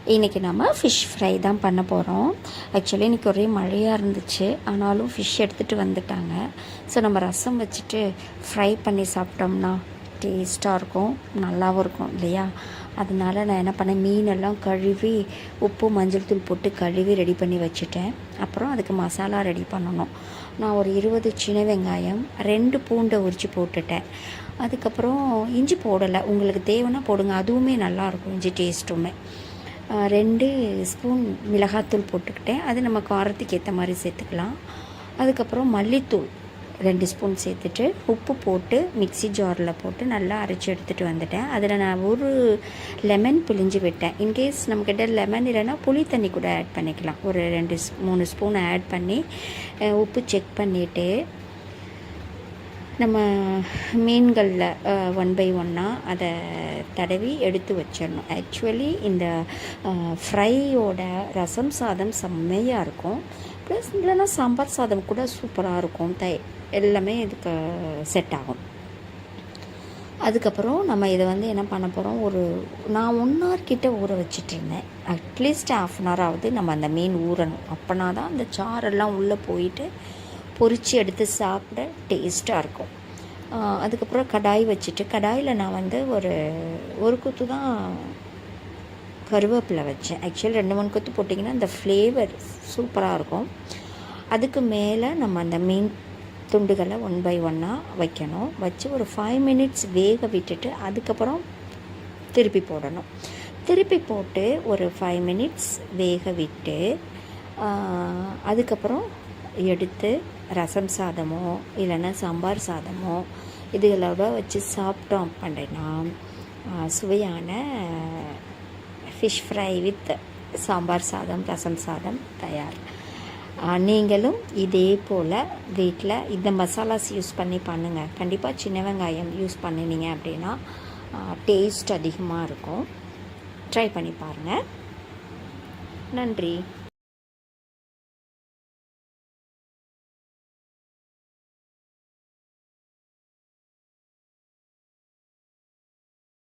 இன்றைக்கி நம்ம fish fry தான் பண்ண போகிறோம். ஆக்சுவலி இன்றைக்கி ஒரே மழையாக இருந்துச்சு, ஆனாலும் ஃபிஷ் எடுத்துகிட்டு வந்துட்டாங்க. ஸோ நம்ம ரசம் வச்சுட்டு ஃப்ரை பண்ணி சாப்பிட்டோம்னா டேஸ்ட்டாக இருக்கும், நல்லாவும் இருக்கும் இல்லையா? அதனால நான் என்ன பண்ணேன், மீனெல்லாம் கழுவி உப்பு மஞ்சள் தூள் போட்டு கழுவி ரெடி பண்ணி வச்சுட்டேன். அப்புறம் அதுக்கு மசாலா ரெடி பண்ணணும். நான் ஒரு 20 சின்ன வெங்காயம், 2 பூண்டை உரித்து போட்டுட்டேன். அதுக்கப்புறம் இஞ்சி போடலை, உங்களுக்கு தேவைன்னா போடுங்க, அதுவுமே நல்லாயிருக்கும் இஞ்சி டேஸ்ட்டுமே. 2 ஸ்பூன் மிளகாத்தூள் போட்டுக்கிட்டேன், அது நம்ம காரத்துக்கு ஏற்ற மாதிரி சேர்த்துக்கலாம். அதுக்கப்புறம் மல்லித்தூள் 2 ஸ்பூன் சேர்த்துட்டு உப்பு போட்டு மிக்ஸி ஜாரில் போட்டு நல்லா அரைச்சி எடுத்துகிட்டு வந்துட்டேன். அதில் நான் ஒரு லெமன் பிழிஞ்சு விட்டேன். இன்கேஸ் நம்மக்கிட்ட லெமன் இல்லைன்னா புளி தண்ணி கூட ஆட் பண்ணிக்கலாம். ஒரு 3 ஸ்பூன் ஆட் பண்ணி உப்பு செக் பண்ணிவிட்டு நம்ம மீன்களில் 1 பை 1 அதை தடவி எடுத்து வச்சிடணும். ஆக்சுவலி இந்த ஃப்ரையோட ரசம் சாதம் செம்மையாக இருக்கும். ப்ளஸ் இல்லைன்னா சாம்பார் சாதம் கூட சூப்பராக இருக்கும். எல்லாமே இதுக்கு செட் ஆகும். அதுக்கப்புறம் நம்ம இதை என்ன பண்ண போகிறோம், நான் 1 hour கிட்ட ஊற வச்சிட்ருந்தேன். அட்லீஸ்ட் 1/2 hour ஆகுது நம்ம அந்த மீன் ஊறணும். அப்போனா தான் அந்த சாரெல்லாம் உள்ளே போயிட்டு பொரித்து எடுத்து சாப்பிட டேஸ்ட்டாக இருக்கும். அதுக்கப்புறம் கடாய் வச்சுட்டு, கடாயில் நான் ஒரு கொத்து தான் கருவேப்பிலை வச்சேன். ஆக்சுவலி 2-3 கொத்து போட்டிங்கன்னா அந்த ஃப்ளேவர் சூப்பராக இருக்கும். அதுக்கு மேலே நம்ம அந்த மீன் துண்டுகளை 1 பை 1 வைக்கணும். வச்சு ஒரு 5 minutes வேக விட்டுட்டு அதுக்கப்புறம் திருப்பி போடணும். திருப்பி போட்டு ஒரு 5 minutes வேக விட்டு அதுக்கப்புறம் எடுத்து ரசம் சாதமோ இல்லைன்னா சாம்பார் சாதமோ இதுகளோட வச்சு சாப்பிட்டோம் அப்படின்னா சுவையான ஃபிஷ் ஃப்ரை வித் சாம்பார் சாதம் ரசம் சாதம் தயார். நீங்களும் இதே போல் வீட்டில் இந்த மசாலாஸ் யூஸ் பண்ணி பண்ணுங்கள். கண்டிப்பாக சின்ன வெங்காயம் யூஸ் பண்ணினீங்க அப்படின்னா டேஸ்ட் அதிகமாக இருக்கும். ட்ரை பண்ணி பாருங்கள். நன்றி.